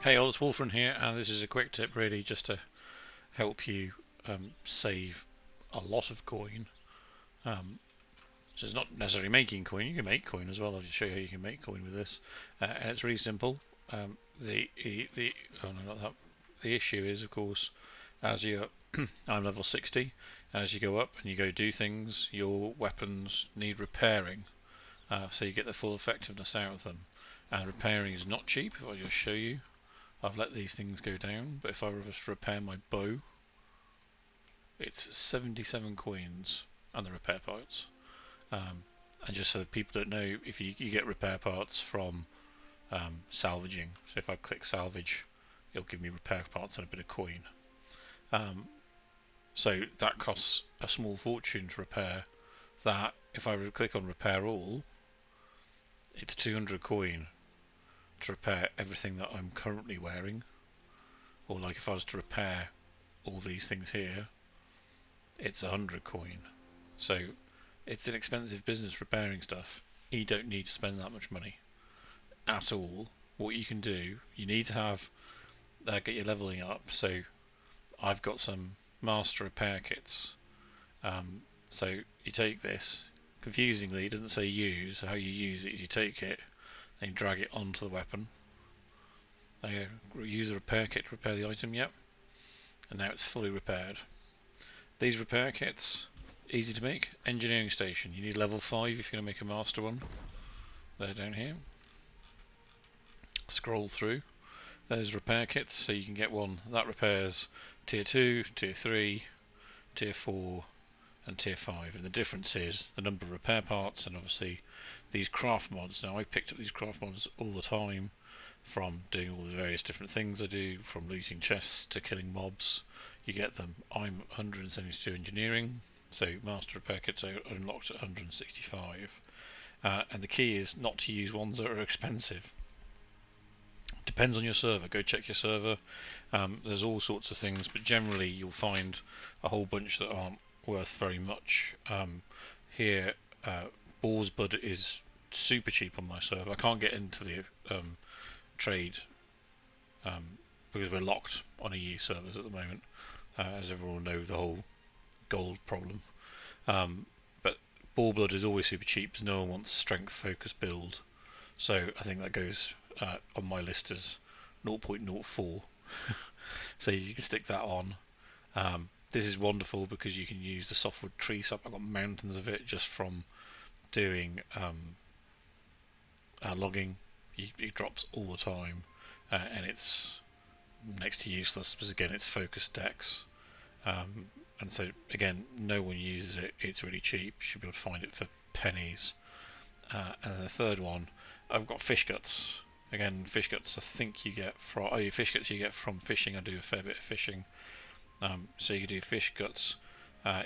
Hey all, it's Wolfram here, and this is a quick tip really just to help you save a lot of coin. So it's not necessarily making coin, you can make coin as well. I'll just show you how you can make coin with this. And it's really simple. Oh no, not that. The issue is, of course, as you I'm level 60, as you go up and you go do things, your weapons need repairing. So you get the full effectiveness out of them. And repairing is not cheap. If I just show you, I've let these things go down, but if I were to repair my bow, it's 77 coins and the repair parts. And just so that people don't know, if you get repair parts from salvaging, so if I click salvage, it'll give me repair parts and a bit of coin. So that costs a small fortune to repair. That, if I were to click on repair all, it's 200 coin to repair everything that I'm currently wearing. Or like if I was to repair all these things here, it's 100 coin. So it's an expensive business repairing stuff. You don't need to spend that much money at all. What you can do, you need to have get your leveling up. So I've got some master repair kits. So you take this, confusingly it doesn't say use. How you use it is you take it and you drag it onto the weapon. There you use the repair kit to repair the item, yep. And now it's fully repaired. These repair kits, easy to make. Engineering station, you need level 5 if you're going to make a master one. They're down here. Scroll through. There's repair kits, so you can get one that repairs tier 2, tier 3, tier 4 and tier 5. And the difference is the number of repair parts and obviously these craft mods. Now I picked up these craft mods all the time, from doing all the various different things I do, from looting chests to killing mobs. You get them. I'm 172 engineering, so master repair kits are unlocked at 165. And the key is not to use ones that are expensive. Depends on your server. Go check your server. There's all sorts of things, but generally you'll find a whole bunch that aren't worth very much. Here, Boar's Blood is super cheap on my server. I can't get into the trade because we're locked on EU servers at the moment, as everyone know, the whole gold problem. But Boar Blood is always super cheap because no one wants strength focus build, so I think that goes on my list as 0.04. So you can stick that on. This is wonderful because you can use the softwood tree sap. I've got mountains of it just from doing logging. It drops all the time, and it's next to useless because again it's focus decks, and so again no one uses it. It's really cheap. You should be able to find it for pennies. And then the third one, I've got fish guts. Again, fish guts I think you get from fish guts you get from fishing. I do a fair bit of fishing, so you could do fish guts.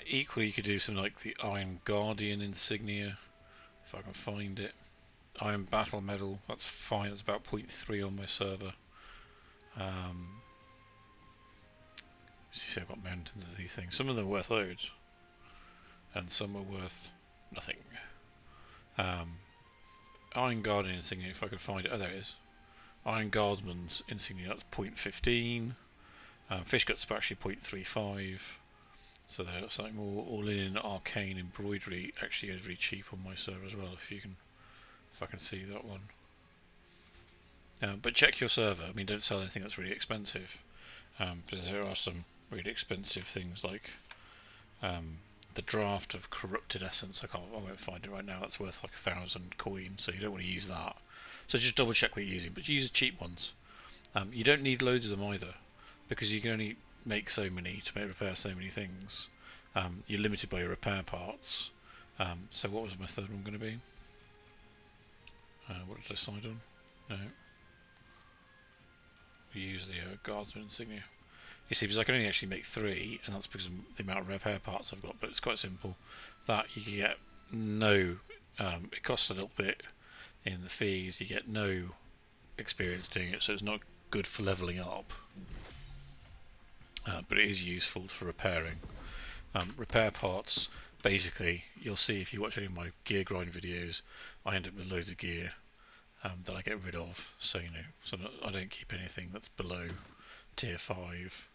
Equally, you could do something like the Iron Guardian insignia if I can find it. Iron Battle Medal, that's fine, it's about 0.3 on my server. See, I've got mountains of these things. Some of them are worth loads, and some are worth nothing. Iron Guardian insignia, if I could find it. Oh, there it is. Iron Guardsman's insignia, that's 0.15. Fish guts are actually 0.35. So there's something more. All in arcane embroidery actually goes very cheap on my server as well. If I can see that one. But check your server. I mean, don't sell anything that's really expensive, because there are some really expensive things like the draft of corrupted essence. I won't find it right now. That's worth like 1,000 coins, so you don't want to use that. So just double check what you're using, but use the cheap ones. You don't need loads of them either, because you can only make so many to repair so many things. You're limited by your repair parts. So what was my third one going to be? What did I decide on? No. We use the Guardsman insignia. You see, because I can only actually make 3, and that's because of the amount of repair parts I've got, but it's quite simple. That you can get no, it costs a little bit in the fees, you get no experience doing it, so it's not good for levelling up. But it is useful for repairing. Repair parts, basically, you'll see if you watch any of my gear grind videos, I end up with loads of gear. that I get rid of. So so I don't keep anything that's below tier 5.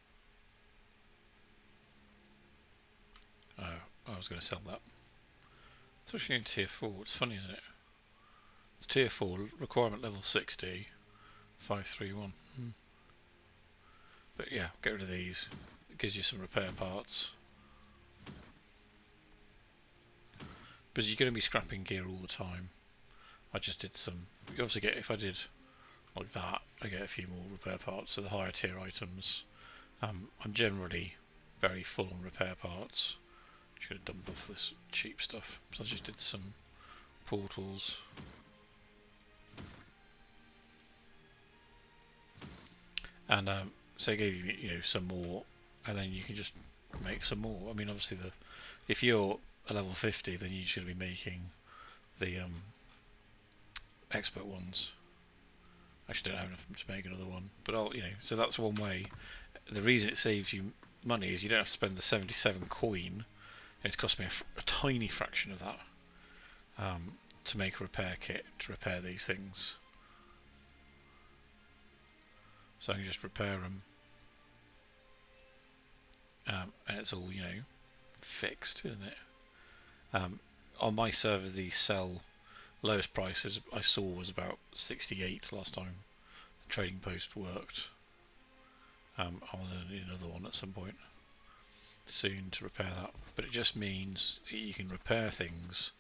Oh, I was going to sell that. It's actually in tier 4. It's funny, isn't it? It's tier 4, requirement level 60, 531. But yeah, get rid of these. It gives you some repair parts. Because you're going to be scrapping gear all the time. I just did some. You obviously get, if I did like that, I get a few more repair parts. So the higher tier items, I'm generally very full on repair parts. Should have dumped off this cheap stuff. So I just did some portals. And so I gave you some more, and then you can just make some more. I mean, obviously if you're a level 50, then you should be making the expert ones. Actually, don't have enough to make another one, but so that's one way. The reason it saves you money is you don't have to spend the 77 coin. It's cost me a tiny fraction of that to make a repair kit to repair these things. So I can just repair them, and it's all fixed, isn't it? On my server, the sell lowest prices I saw was about 68 last time the trading post worked. I'll do another one at some point soon to repair that, but it just means you can repair things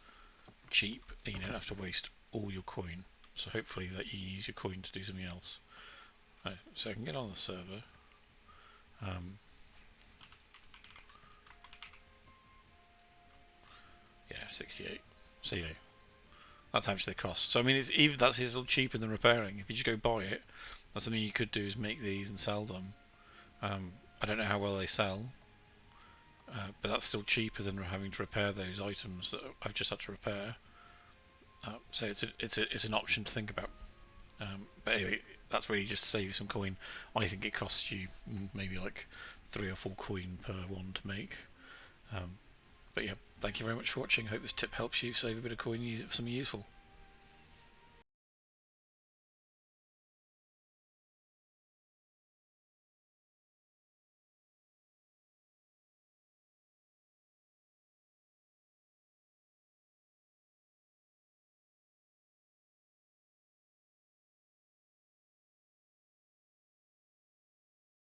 cheap and you don't have to waste all your coin. So hopefully that you can use your coin to do something else. Right, so I can get on the server. Yeah, 68. So that's how much they cost. So I mean, that's still cheaper than repairing. If you just go buy it, that's something you could do, is make these and sell them. I don't know how well they sell, but that's still cheaper than having to repair those items that I've just had to repair. So it's an option to think about. But anyway, that's really just to save you some coin. I think it costs you maybe like 3 or 4 coin per one to make. But yeah, thank you very much for watching. Hope this tip helps you save a bit of coin and use it for something useful.